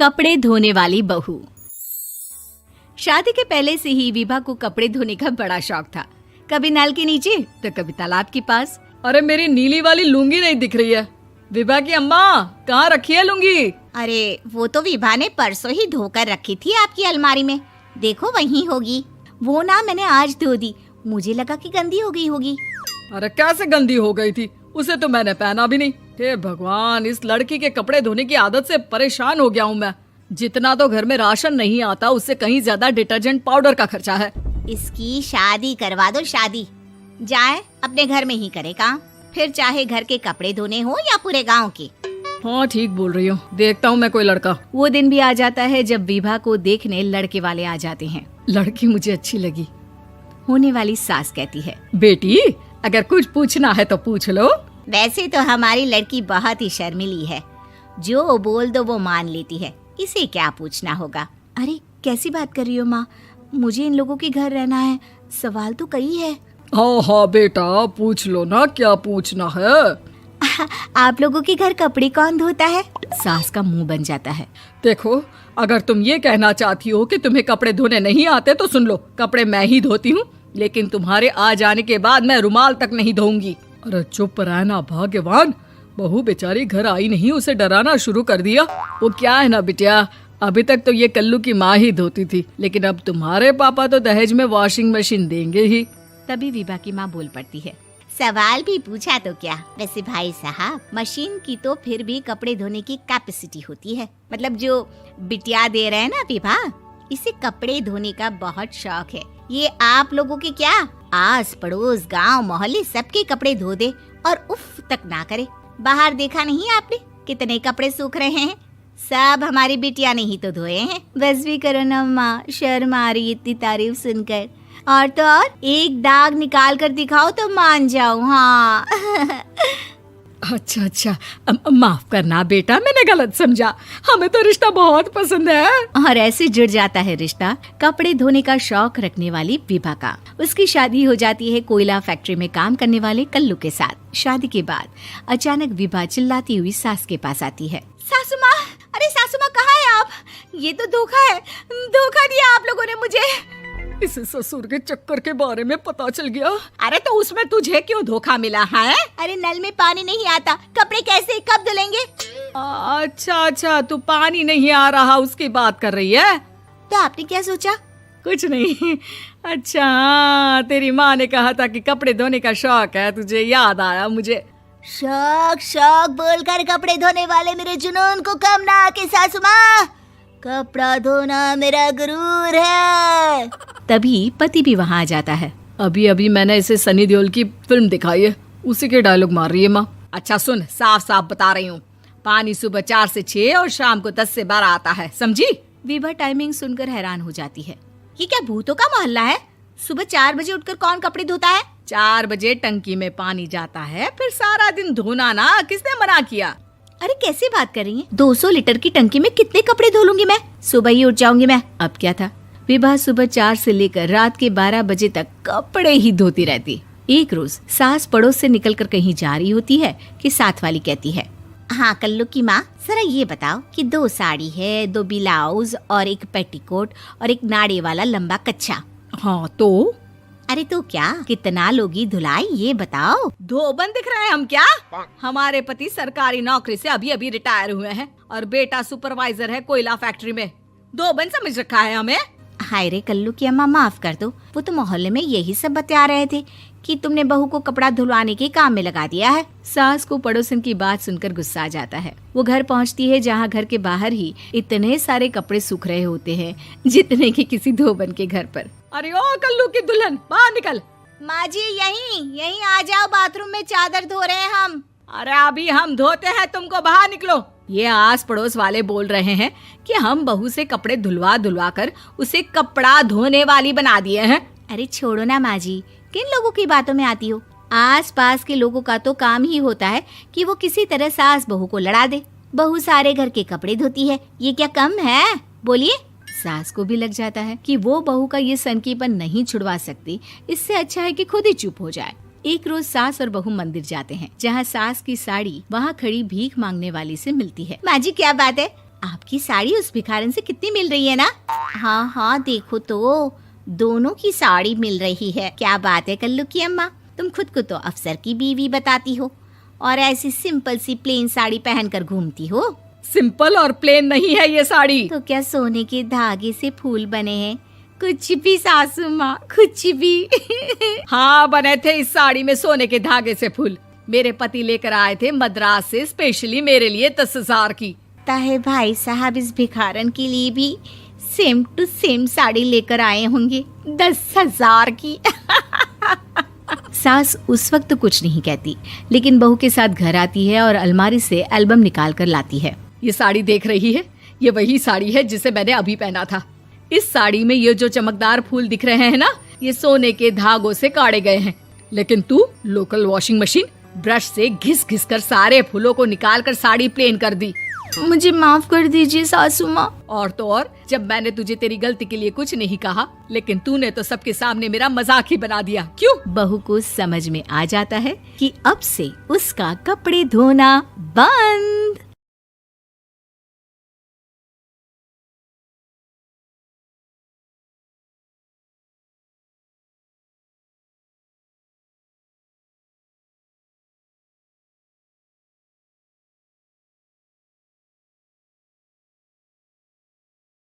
कपड़े धोने वाली बहू। शादी के पहले से ही विभा को कपड़े धोने का बड़ा शौक था। कभी नल के नीचे तो कभी तालाब के पास। अरे मेरी नीली वाली लुंगी नहीं दिख रही है। विभा की अम्मा, कहाँ रखी है लुंगी? अरे वो तो विभा ने परसों ही धोकर रखी थी आपकी अलमारी में, देखो वहीं होगी। वो ना मैंने आज धो दी, मुझे लगा कि गंदी हो गई होगी। अरे कैसे गंदी हो गई थी? उसे तो मैंने पहना भी नहीं। हे भगवान, इस लड़की के कपड़े धोने की आदत से परेशान हो गया हूँ मैं। जितना तो घर में राशन नहीं आता, उससे कहीं ज्यादा डिटर्जेंट पाउडर का खर्चा है। इसकी शादी करवा दो, शादी जाए अपने घर में ही करे काम, फिर चाहे घर के कपड़े धोने हो या पूरे गांव के। हाँ ठीक बोल रही हो, देखता हूँ मैं कोई लड़का। वो दिन भी आ जाता है जब विभा को देखने लड़के वाले आ जाते हैं। लड़की मुझे अच्छी लगी। होने वाली सास कहती है, बेटी अगर कुछ पूछना है तो पूछ लो। वैसे तो हमारी लड़की बहुत ही शर्मीली है, जो बोल दो वो मान लेती है, इसे क्या पूछना होगा। अरे कैसी बात कर रही हो माँ, मुझे इन लोगों के घर रहना है, सवाल तो कई है। हाँ हाँ बेटा, पूछ लो ना, क्या पूछना है। आप लोगों के घर कपड़े कौन धोता है? सास का मुंह बन जाता है। देखो, अगर तुम ये कहना चाहती हो कि तुम्हें कपड़े धोने नहीं आते तो सुन लो, कपड़े मैं ही धोती हूँ, लेकिन तुम्हारे आ जाने के बाद मैं रुमाल तक नहीं धोऊंगी। अरे चुप रहना भाग्यवान, बहू बेचारी घर आई नहीं, उसे डराना शुरू कर दिया। वो क्या है ना बिटिया, अभी तक तो ये कल्लू की माँ ही धोती थी, लेकिन अब तुम्हारे पापा तो दहेज में वॉशिंग मशीन देंगे ही। तभी विभा की माँ बोल पड़ती है, सवाल भी पूछा तो क्या। वैसे भाई साहब, मशीन की तो फिर भी कपड़े धोने की कैपेसिटी होती है। मतलब जो बिटिया दे रहे हैं ना विभा, इसे कपड़े धोने का बहुत शौक है। ये आप लोगों के क्या, आस पड़ोस गांव मोहल्ले सबके कपड़े धो दे और उफ तक ना करे। बाहर देखा नहीं आपने कितने कपड़े सूख रहे हैं? सब हमारी बिटिया ने ही तो धोए हैं। बस भी करो ना माँ, शर्म आ रही इतनी तारीफ सुनकर। और तो और एक दाग निकाल कर दिखाओ तो मान जाऊं। हाँ अच्छा, माफ करना बेटा, मैंने गलत समझा। हमें तो रिश्ता बहुत पसंद है। और ऐसे जुड़ जाता है रिश्ता कपड़े धोने का शौक रखने वाली विभा का। उसकी शादी हो जाती है कोयला फैक्ट्री में काम करने वाले कल्लू के साथ। शादी के बाद अचानक विभा चिल्लाती हुई सास के पास आती है। सासू माँ, अरे सासू माँ कहाँ है आप? ये तो धोखा है, धोखा दिया आप लोगों ने मुझे। इसे ससुर के चक्कर के बारे में पता चल गया। अरे तो उसमें तुझे क्यों धोखा मिला है? अरे नल में पानी नहीं आता, कपड़े कैसे कब धुलेंगे? अच्छा, तू पानी नहीं आ रहा उसकी बात कर रही है। तो आपने क्या सोचा? कुछ नहीं। अच्छा, तेरी माँ ने कहा था कि कपड़े धोने का शौक है तुझे, याद आया मुझे। शौक बोलकर कपड़े धोने वाले मेरे जुनून को कम ना आके सासू माँ, कपड़ा धोना मेरा गुरूर है। तभी पति भी वहाँ आ जाता है। अभी मैंने इसे सनी देओल की फिल्म दिखाई है, उसी के डायलॉग मार रही है माँ। अच्छा सुन, साफ बता रही हूँ, पानी सुबह 4 से 6 और शाम को 10 से 12 आता है, समझी? विभा टाइमिंग सुनकर हैरान हो जाती है। ये क्या भूतों का मोहल्ला है? सुबह 4 बजे उठकर कौन कपड़े धोता है? 4 बजे टंकी में पानी जाता है, फिर सारा दिन धोना ना, किसने मना किया? अरे कैसी बात कर रही हैं? 200 लीटर की टंकी में कितने कपड़े धो लूंगी मैं? सुबह ही उठ जाऊंगी मैं। अब क्या था, विभा सुबह 4 से लेकर रात के 12 बजे तक कपड़े ही धोती रहती। एक रोज सास पड़ोस से निकलकर कहीं जा रही होती है कि साथ वाली कहती है, हाँ कल्लू की माँ, जरा ये बताओ कि 2 साड़ी है, 2 ब्लाउज और एक पेटीकोट और एक नाड़े वाला लंबा कच्छा। हाँ तो? अरे तो क्या, कितना लोगी धुलाई ये बताओ। धोबन दिख रहे हैं हम क्या? हमारे पति सरकारी नौकरी से अभी रिटायर हुए हैं और बेटा सुपरवाइजर है कोयला फैक्ट्री में। धोबन समझ रखा है हमें। हाय रे कल्लू की अम्मा, माफ कर दो, वो तो मोहल्ले में यही सब बता रहे थे कि तुमने बहू को कपड़ा धुलवाने के काम में लगा दिया है। सास को पड़ोसन की बात सुनकर गुस्सा आ जाता है। वो घर पहुंचती है जहां घर के बाहर ही इतने सारे कपड़े सूख रहे होते हैं जितने कि किसी धोबन के घर पर। अरे ओ कल्लू की दुल्हन, बाहर निकल। माँ जी यहीं आ जाओ, बाथरूम में चादर धो रहे हैं हम। अरे अभी हम धोते हैं, तुमको बाहर निकलो। ये आस पड़ोस वाले बोल रहे हैं कि हम बहू से कपड़े धुलवा कर उसे कपड़ा धोने वाली बना दिए हैं। अरे छोड़ो ना माँ जी, किन लोगों की बातों में आती हो? आस पास के लोगों का तो काम ही होता है कि वो किसी तरह सास बहू को लड़ा दे। बहू सारे घर के कपड़े धोती है, ये क्या कम है? बोलिए। सास को भी लग जाता है कि वो बहू का ये सनकीपन नहीं छुड़वा सकती, इससे अच्छा है कि खुद ही चुप हो जाए। एक रोज सास और बहू मंदिर जाते हैं, जहाँ सास की साड़ी वहाँ खड़ी भीख मांगने वाली से मिलती है। माँ जी क्या बात है, आपकी साड़ी उस भिखारन से कितनी मिल रही है ना? हाँ हाँ देखो तो, दोनों की साड़ी मिल रही है। क्या बात है कल्लू की अम्मा, तुम खुद को तो अफसर की बीवी बताती हो और ऐसी सिंपल सी प्लेन साड़ी पहनकर घूमती हो। सिंपल और प्लेन नहीं है ये साड़ी। तो क्या सोने के धागे से फूल बने हैं? कुछ भी सासू माँ, कुछ भी। हाँ बने थे इस साड़ी में सोने के धागे से फूल। मेरे पति लेकर आए थे मद्रास से स्पेशली मेरे लिए 10,000 की। ताहे भाई साहब इस भिखारन के लिए भी सेम टू सेम साड़ी लेकर आए होंगे 10,000 की। सास उस वक्त तो कुछ नहीं कहती, लेकिन बहू के साथ घर आती है और अलमारी से एल्बम निकाल कर लाती है। ये साड़ी देख रही है, ये वही साड़ी है जिसे मैंने अभी पहना था। इस साड़ी में ये जो चमकदार फूल दिख रहे हैं ना, ये सोने के धागों से काटे गए हैं। लेकिन तू लोकल वॉशिंग मशीन ब्रश से घिस घिस कर सारे फूलों को निकाल कर साड़ी प्लेन कर दी। मुझे माफ कर दीजिए सासू माँ। और तो और, जब मैंने तुझे तेरी गलती के लिए कुछ नहीं कहा, लेकिन तूने तो सबके सामने मेरा मजाक ही बना दिया। क्यों? बहू को समझ में आ जाता है कि अब से उसका कपड़े धोना बंद।